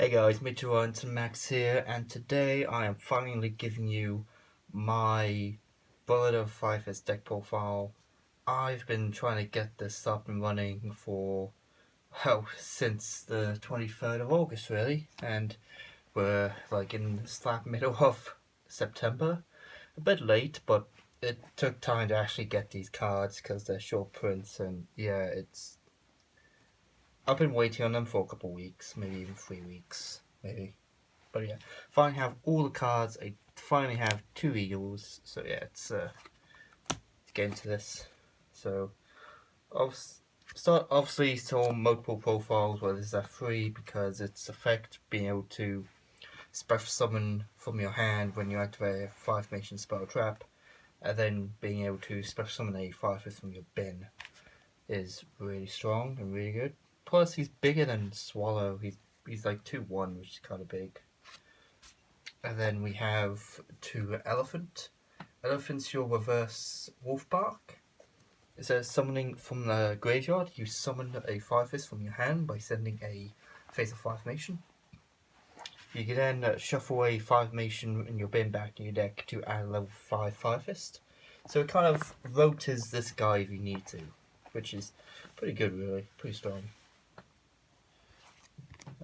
Hey guys, Mitchell Max here, and today I am finally giving you my Brotherhood 5S deck profile. I've been trying to get this up and running for, since the 23rd of August really, and we're like in the slap middle of September. A bit late, but it took time to actually get these cards because they're short prints, and yeah, I've been waiting on them for a couple of weeks, maybe even 3 weeks, maybe. But yeah, finally have all the cards. I finally have 2 Eagles. So yeah, let's get into this. So I'll start. Obviously, still multiple profiles. Well, this is a 3 because it's effect being able to special summon from your hand when you activate a 5-mission spell trap, and then being able to special summon a 5 from your bin is really strong and really good. Plus, he's bigger than Swallow. He's like 2/1, which is kind of big. And then we have 2 Elephant. Elephant's your reverse Wolfbark. It says summoning from the graveyard. You summon a 5 from your hand by sending a face of 5 nation. You can then shuffle a 5 nation in your bin back in your deck to add a level 5 5 So it kind of rotates this guy if you need to, which is pretty good really, pretty strong.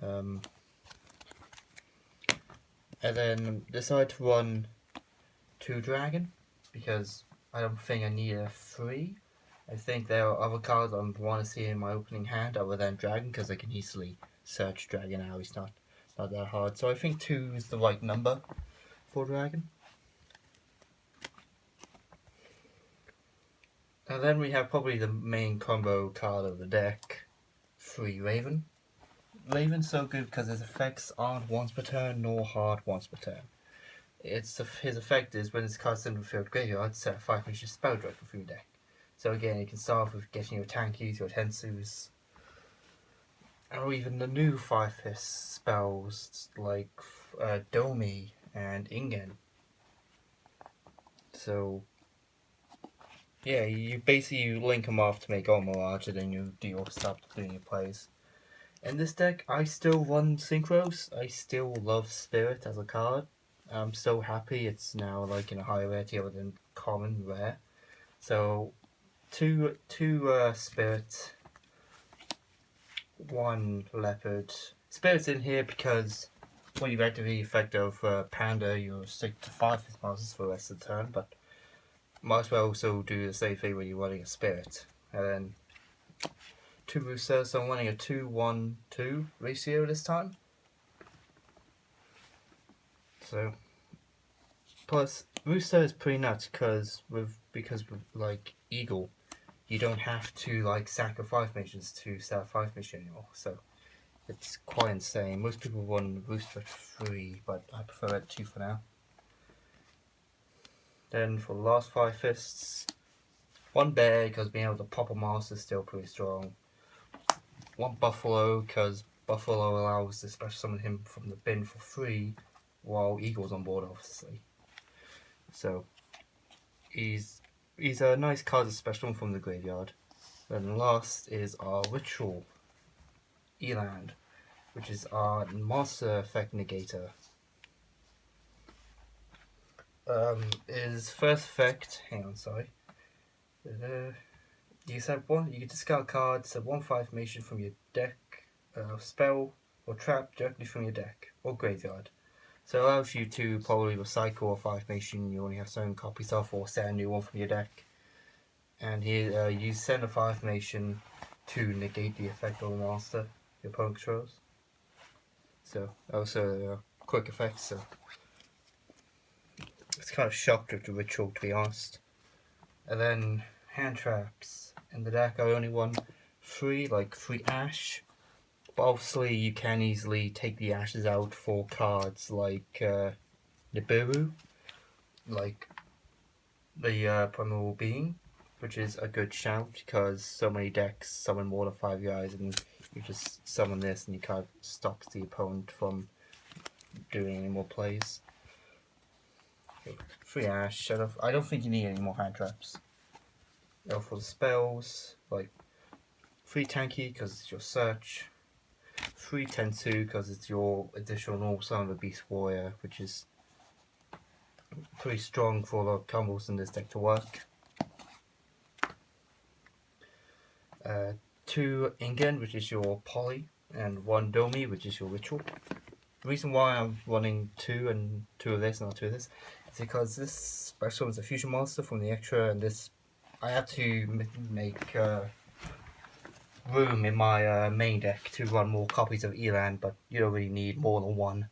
And then decide to run 2 Dragon because I don't think I need a 3. I think there are other cards I want to see in my opening hand other than Dragon because I can easily search Dragon out. It's not that hard. So I think 2 is the right number for Dragon. And then we have probably the main combo card of the deck, 3 Raven. Raven's so good because his effects aren't once per turn nor hard once per turn. His effect is when it's cast in the field graveyard, set a 5-mission spell directly from your deck. So again, you can start with getting your Tankies, your Tensus, or even the new 5-fist spells like Domi and Ingen. So yeah, you basically link them off to make all Mirage, and then you do your stuff doing your plays. In this deck, I still run Synchros. I still love Spirit as a card. I'm so happy it's now like in a higher rarity other than common rare. So two Spirit, 1 Leopard. Spirit's in here because when you activate the effect of Panda, you'll stick to 5 monsters for the rest of the turn, but might as well also do the same thing when you're running a Spirit. And then 2 Roosters, so I'm running a 2-1-2 ratio this time. So, plus Rooster is pretty nuts because with like Eagle, you don't have to like sack your 5 missions to set a 5 mission anymore. So it's quite insane. Most people run Rooster at 3, but I prefer it at 2 for now. Then for the last 5 fists, 1 Bear because being able to pop a monster is still pretty strong. 1 Buffalo because Buffalo allows to special summon him from the bin for free while Eagle's on board, obviously. So he's a nice card to special from the graveyard. Then last is our Ritual Eland, which is our monster effect negator. His first effect, you can discard cards, set 1/5 nation from your deck, spell or trap directly from your deck or graveyard. So it allows you to probably recycle a 5 nation you only have 7 copies of, or set a new one from your deck. And here you send a 5 nation to negate the effect of the monster your opponent controls. So also a quick effect. So it's kind of shocked with the Ritual, to be honest. And then hand traps. In the deck I only run 3 Ash. But obviously you can easily take the ashes out for cards like Nibiru, like the Primal Being, which is a good shout because so many decks summon more than 5 guys, and you just summon this and you kind of stops the opponent from doing any more plays. Okay, 3 Ash. I don't think you need any more hand traps. Now for the spells, like 3 Tanky because it's your search, 3 Tensu because it's your additional normal summon of Beast Warrior, which is pretty strong for a lot of combos in this deck to work. 2 Ingen, which is your Poly, and 1 Domi, which is your Ritual. The reason why I'm running 2 and 2 of this and not 2 of this is because this special is a fusion monster from the extra, and this I had to make room in my main deck to run more copies of Elan, but you don't really need more than one.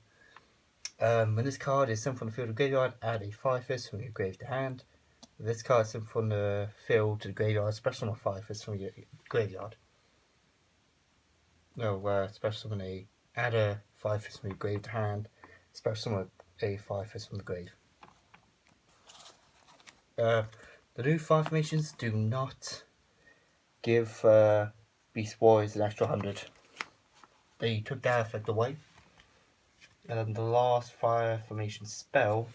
When this card is sent from the field to graveyard, add a 5-fist from your grave to hand. If this card is sent from the field to the graveyard, special summon a 5-fist from your graveyard. No, special summon add a 5-fist from your grave to hand, special summon a 5-fist from the grave. The new 5 formations do not give Beast Warriors an extra 100. They took that effect away. And then the last fire formation spell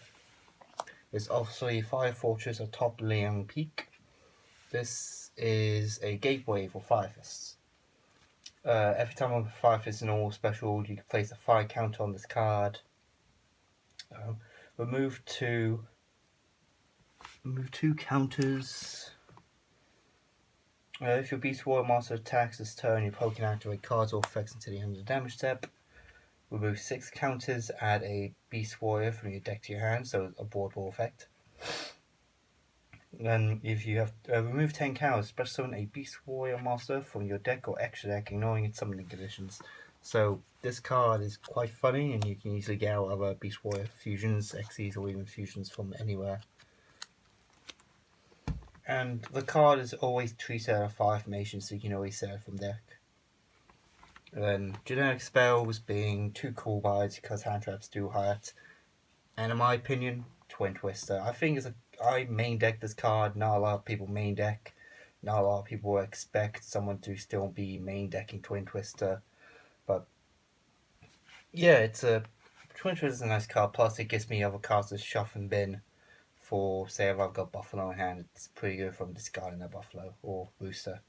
is obviously Fire Fortress atop Liang Peak. This is a gateway for Fire Fists. Every time on Fire Fist in all special, you can place a fire counter on this card. Remove two counters. If your Beast Warrior monster attacks this turn, you can activate cards or effects until the end of the damage step. Remove 6 counters, add a Beast Warrior from your deck to your hand, so a board wall effect. Then, if you have remove 10 counters, special summon a Beast Warrior monster from your deck or extra deck, ignoring its summoning conditions. So, this card is quite funny, and you can easily get out other Beast Warrior fusions, Xyz, or even fusions from anywhere. And the card is always treated as a 5 formation, so you can always set it from deck. And then generic spells being 2 cool cards because hand traps do hurt. And in my opinion, Twin Twister. I think I main deck this card. Not a lot of people main deck. Not a lot of people expect someone to still be main decking Twin Twister. But yeah, Twin Twister is a nice card. Plus, it gives me other cards to shuffle and bin. For say if I've got Buffalo in hand, it's pretty good from discarding a Buffalo or Rooster.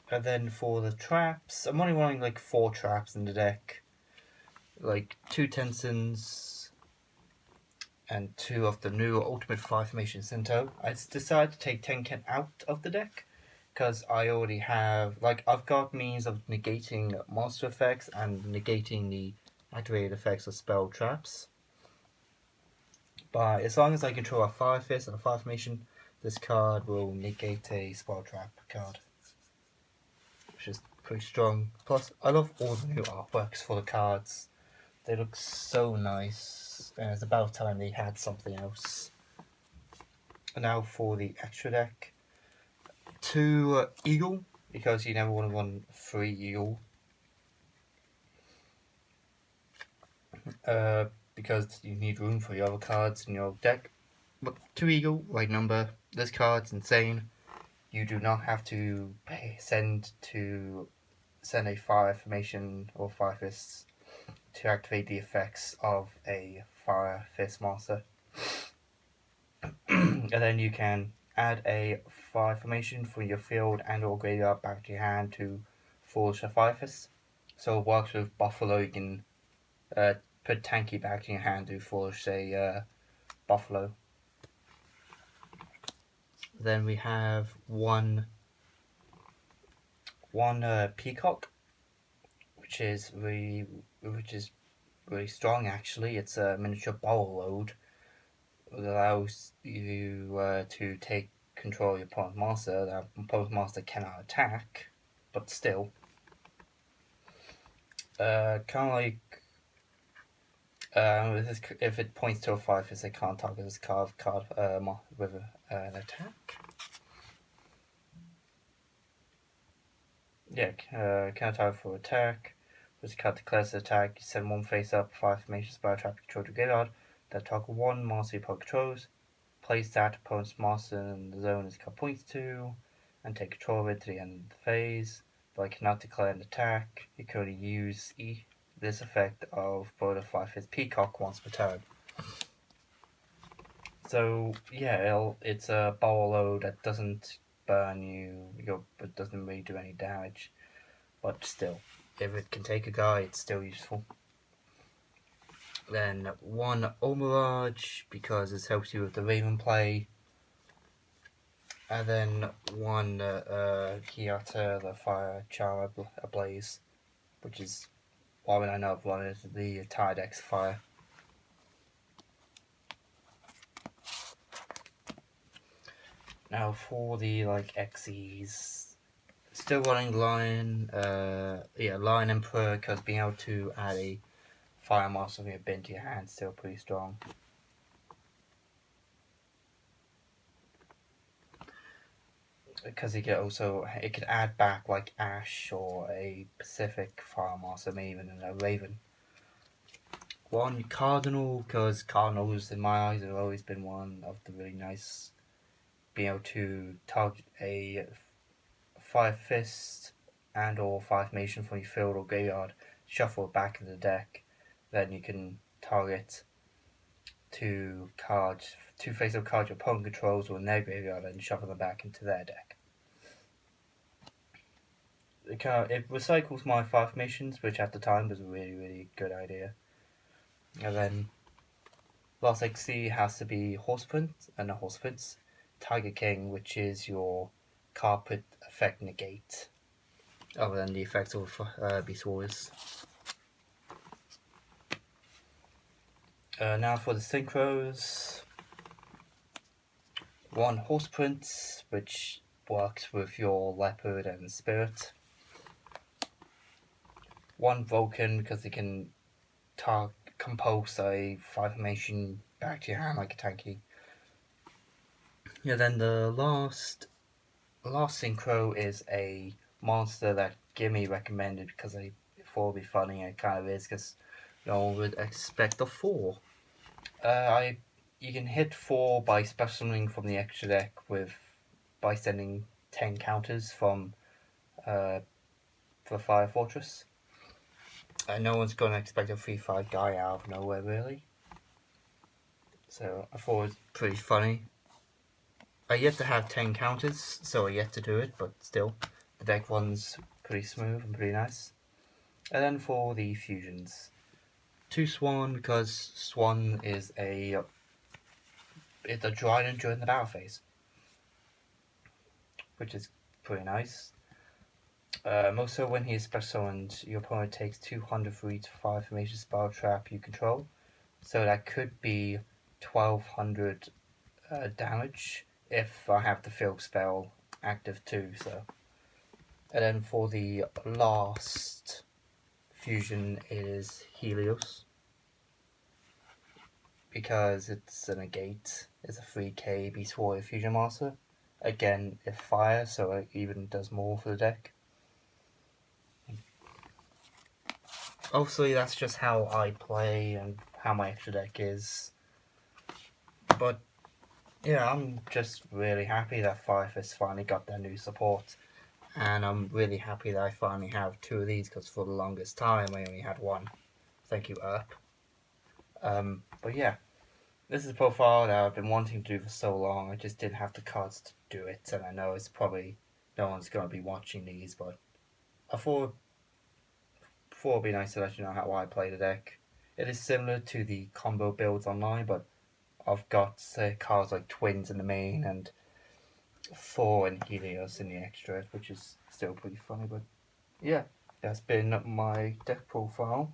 And then for the traps, I'm only running like 4 traps in the deck. Like 2 Tensons and 2 of the new Ultimate 5 formation Sinto. I decided to take Tenken out of the deck because I already have, I've got means of negating monster effects and negating the activated effects of spell traps. But as long as I control a 5-fist and a 5 formation, this card will negate a spell trap card, which is pretty strong. Plus, I love all the new artworks for the cards. They look so nice, and it's about time they had something else. And now for the extra deck. 2 Eagle, because you never want to run 3 Eagle. Because you need room for your other cards in your deck. But 2 Eagle, right number. This card's insane. You do not have to send a fire formation or 5 fists to activate the effects of a fire fist monster. And then you can add a 5 formation from your field and or graveyard back to your hand to forge a 5 fist. So it works with Buffalo. You can put Tanky back in your hand to forge a Buffalo. Then we have one Peacock, which is really strong. Actually, it's a miniature ball load. It allows you to take control of your opponent's monster. The opponent's monster cannot attack, but still, kind of like. If it points to a 5, it can't target this card with an attack. Yeah, can't target for attack. This card declares the attack. You send 1 face up, 5 formation spell trap control to graveyard. That target 1 monster your opponent controls. Place that opponent's monster in the zone this card points to, and take control of it to the end of the phase. But I cannot declare an attack. You can only use this effect of Brotherhood 5-fist Peacock once per turn. So yeah, it's a ball load that doesn't burn you. It doesn't really do any damage. But still, if it can take a guy, it's still useful. Then 1 Omirage, because it helps you with the Raven play. And then 1 Hiata, the Fire Charm Ablaze, which is why when I know I've run it, the entire deck's fire. Now for the XEs, still running Lion, Lion Emperor, because being able to add a Fire Master from your bin to your hand is still pretty strong. Because it could add back like Ash or a Pacific Fire Master, maybe even a Raven. 1 Cardinal, because Cardinals in my eyes have always been one of the really nice, being able to target a Fire Fist and or Fire Formation from your field or graveyard, shuffle it back in the deck, then you can target 2 face-up cards your opponent controls or in their graveyard and shuffle them back into their deck. It recycles my Fire Formations, which at the time was a really, really good idea. And then last XC has to be Horseprint, and a Horseprint, Tiger King, which is your carpet effect negate, other than the effects of Beast Warriors. Now for the synchros. 1 Horseprint, which works with your Leopard and Spirit. 1 Vulcan, because it can compose a Fire Formation back to your hand like a tanky. Yeah, then the last synchro is a monster that Gimme recommended because I thought it would be funny, and it kind of is, because no one would expect a 4. You can hit 4 by specialing from the extra deck by sending 10 counters from the Fire Fortress. No one's going to expect a 3/5 guy out of nowhere, really. So I thought it was pretty funny. I yet to have 10 counters, so I yet to do it, but still, the deck runs pretty smooth and pretty nice. And then for the fusions, 2 Swan, because Swan is it's a Dryden during the battle phase, which is pretty nice. Also, when he is special summoned, your opponent takes 200 for each Fire Formation spell trap you control, so that could be 1200 damage if I have the field spell active too. So, and then for the last fusion is Helios, because it's a negate. It's a 3k Beast Warrior Fusion Master. Again, it's fire, so it even does more for the deck. Obviously, that's just how I play and how my extra deck is. But yeah, I'm just really happy that Fire Fist finally got their new support. And I'm really happy that I finally have 2 of these, because for the longest time I only had 1. Thank you, Earp. But yeah, this is a profile that I've been wanting to do for so long. I just didn't have the cards to do it, and I know it's probably no one's going to be watching these, but I thought it'd be nice to let you know how I play the deck. It is similar to the combo builds online, but I've got cards like Twins in the main and 4 and Helios in the extra, which is still pretty funny. But yeah, that's been my deck profile.